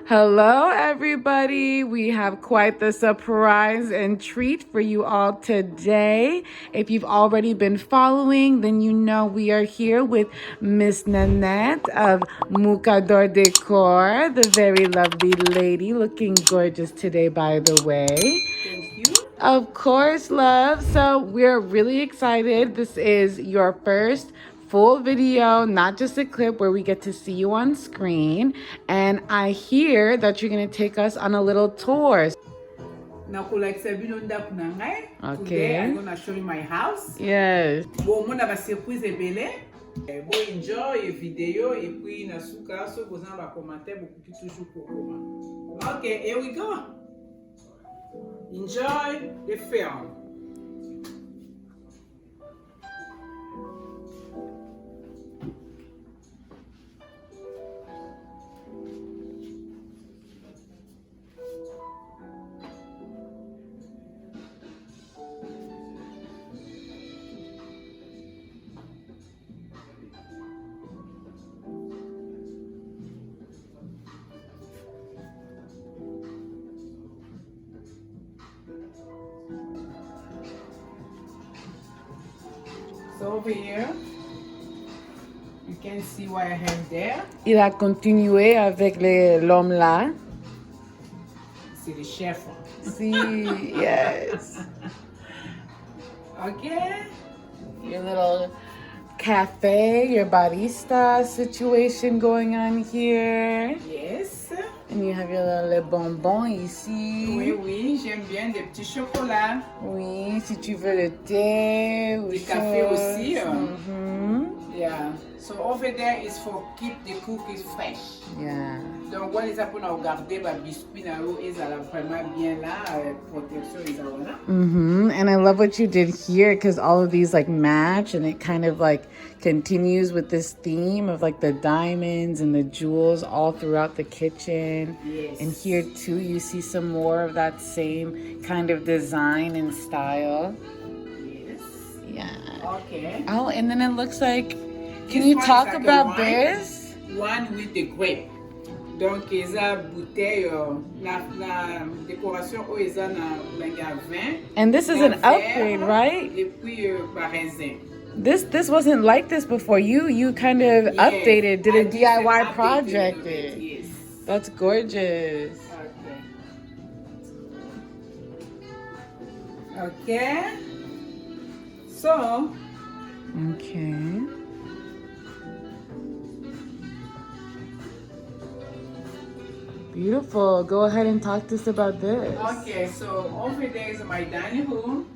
Hello, everybody. We have quite the surprise and treat for you all today. If you've already been following, then you know we are here with Miss Nanette of Mokador Decor, the very lovely lady, looking gorgeous today, by the way. Thank you. Of course, love. So we're really excited. This is your first full video, not just a clip where we get to see you on screen. And I hear that you're going to take us on a little tour. Today I'm going to show you my house. Yes. Bon, mon a surprise belé. Bon, enjoy video et puis na suka so vous en va commenter beaucoup toujours pour comment. Okay, here we go. Enjoy the film. So over here, you can see what I have there. Il a continué avec l'homme là. C'est le chef. See, yes. Okay. Your little cafe, your barista situation going on here. Yes. And you have your little bonbons ici. Oui, oui, j'aime bien des petits chocolats. Oui, si tu veux le thé ou du café aussi. Yeah. So over there is for keep the cookies fresh. Yeah. Donc, on les a pour garder les biscuits na eux, ils ont vraiment bien là, protection ils ont là. And I love what you did here because all of these like match and it kind of like continues with this theme of like the diamonds and the jewels all throughout the kitchen. Yes. And here too, you see some more of that same kind of design and style. Yes. Yeah. Okay. Oh, and then it looks like, can This you one talk is like about wine, this? One with the grape. Donc, ils ont bouteille, la décoration, ils ont un vin. And this is an upgrade, right? Et puis, raisin. This wasn't like this before. You kind of updated, did a DIY project. Yes. That's gorgeous. Okay. So. Okay. Beautiful. Go ahead and talk to us about this. Okay, so over there is my dining room.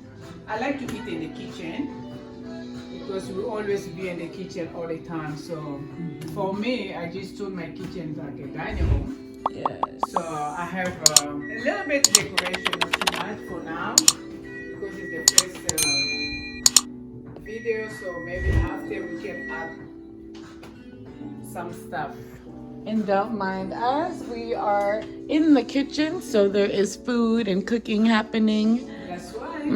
I like to eat in the kitchen because we always be in the kitchen all the time. So for me, I just turn my kitchen like a dining room. Yes. So I have a little bit of decoration of tonight for now because it's the first video. So maybe after we can add some stuff. And don't mind us, we are in the kitchen, so there is food and cooking happening. That's right.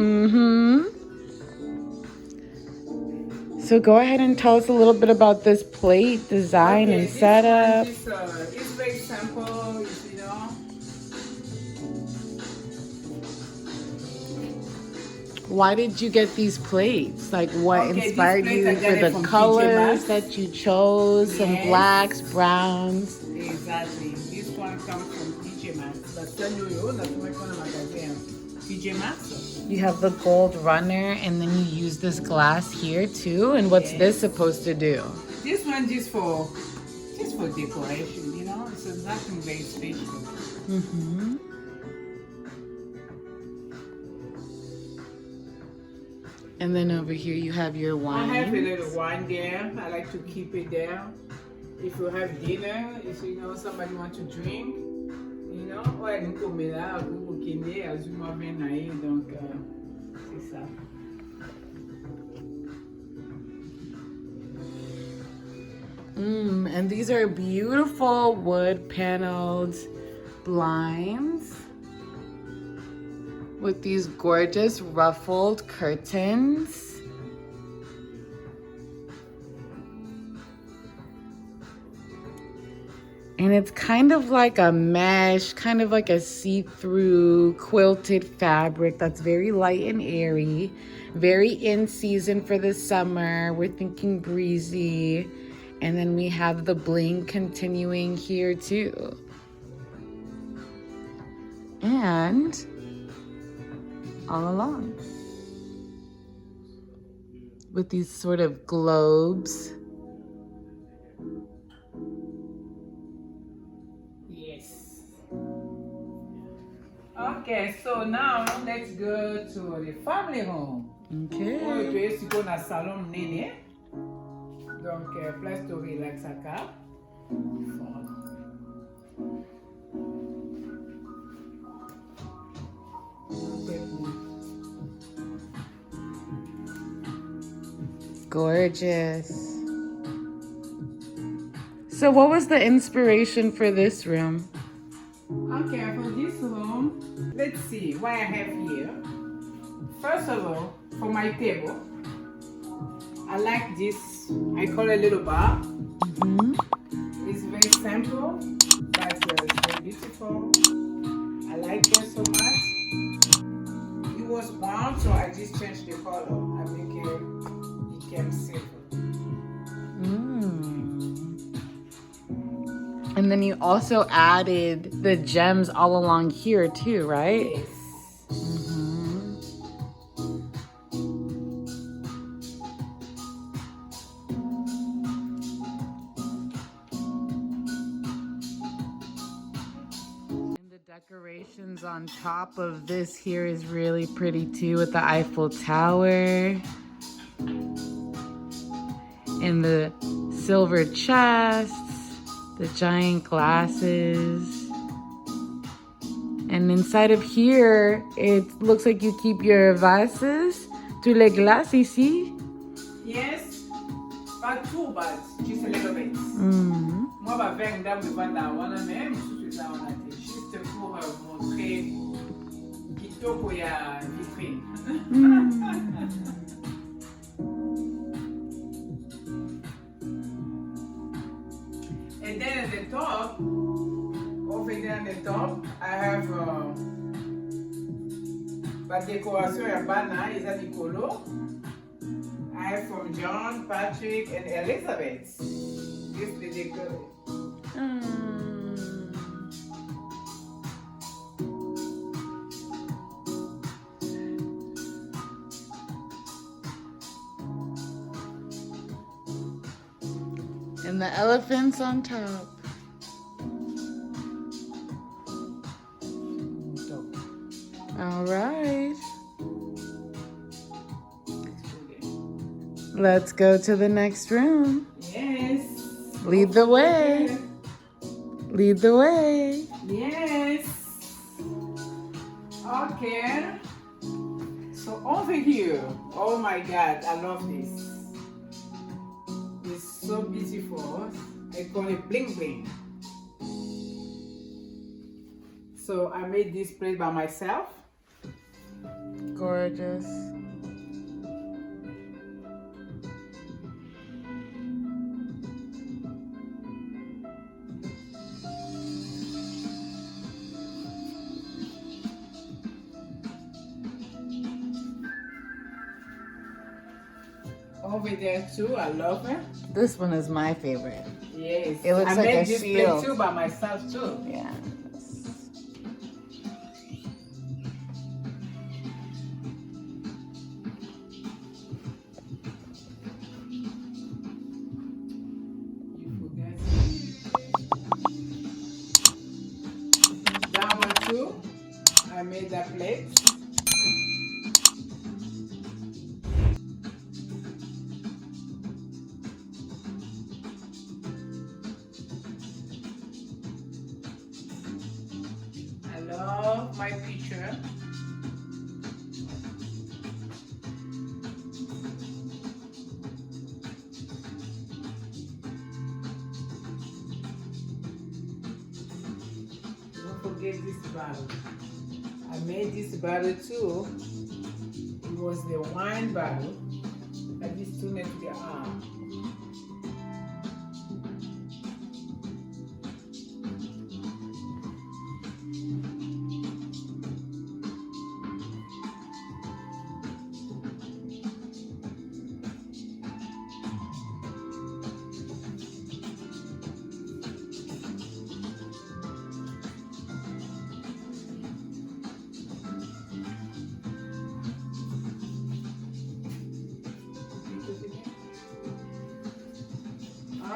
So go ahead and tell us a little bit about this plate design and setup. It's very simple, you know. Why did you get these plates? Like what inspired you for the colors that you chose? Some blacks, browns. Exactly. This one comes from PJ Masks. But then PJ Masks. You have the gold runner and then you use this glass here too. And what's this supposed to do? This one just for decoration, you know. So nothing very special. And then over here you have your wine. I have a little wine there. I like to keep it there. If you have dinner, if you know somebody want to drink, you know, donc c'est ça. And these are beautiful wood paneled blinds with these gorgeous ruffled curtains. And it's kind of like a mesh, kind of like a see-through quilted fabric that's very light and airy, very in season for the summer. We're thinking breezy. And then we have the bling continuing here too. And all along with these sort of globes. Yes. Okay, so now let's go to the family home. Okay. Tu es sur le salon néné. Donc, place to relax à cap. Gorgeous. So what was the inspiration for this room? Okay, for this room, let's see what I have here. First of all, for my table, I like this, I call it a little bar. It's very simple, but it's very beautiful. I like it so much. It was brown, so I just changed the color. I make it became silver. And then you also added the gems all along here too, right? Yes. And the decorations on top of this here is really pretty too, with the Eiffel Tower and the silver chests, the giant glasses. And inside of here, it looks like you keep your vases. Tu les glaces ici? Yes, pas too bad, just a little bit. Moi, ma verre d'âme de Vandawana, même sous ça, on a été juste pour montrer kitoko ya vitrine. And then at the top, over there at the top, I have la décoration ya bana, isa Nicolo. I have from John, Patrick, and Elizabeth. This is the decor. And the elephants on top. All right. Let's go to the next room. Yes. Lead the way. Lead the way. Yes. Okay. So over here, oh my God, I love this. It's so beautiful. I call it bling bling. So I made this plate by myself. Gorgeous. Over there too, I love it. This one is my favorite. Yes. It looks I like made a this shield. plate too by myself too. Yeah. You forget. That one too. I made that plate. I love my picture. Don't forget this bottle. I made this bottle too. It was the wine bottle that is too next to the arm.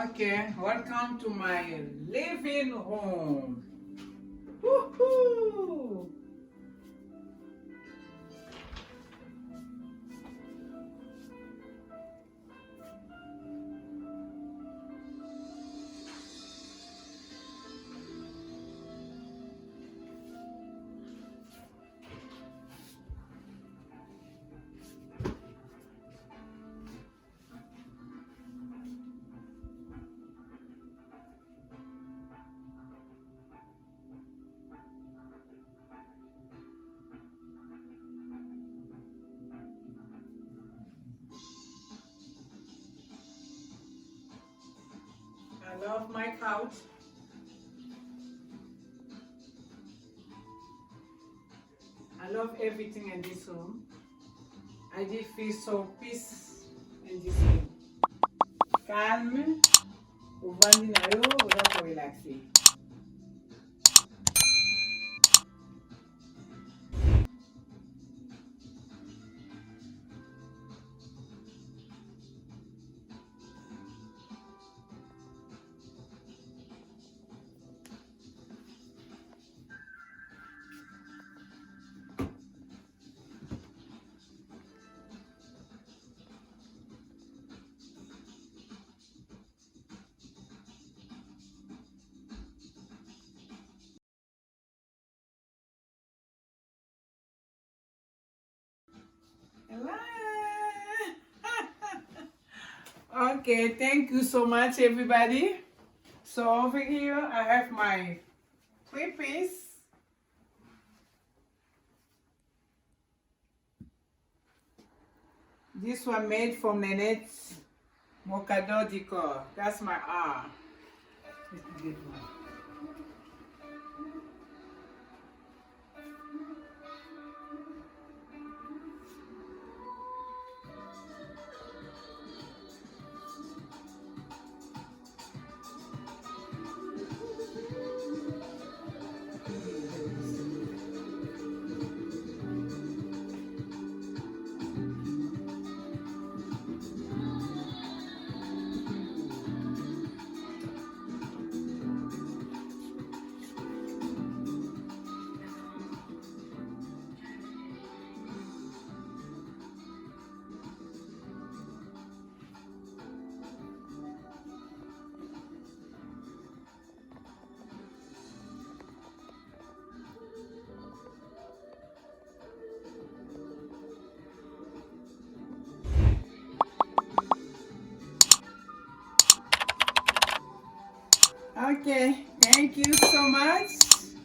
Okay, welcome to my living room. Woohoo! I love my couch. I love everything in this room. I did feel so peace in this room. Calme, uvandi na yo, uda relaxer. Okay, thank you so much, everybody. So over here, I have my three-piece. This one made from Venez Mokador Decor. That's my R. Okay, thank you so much.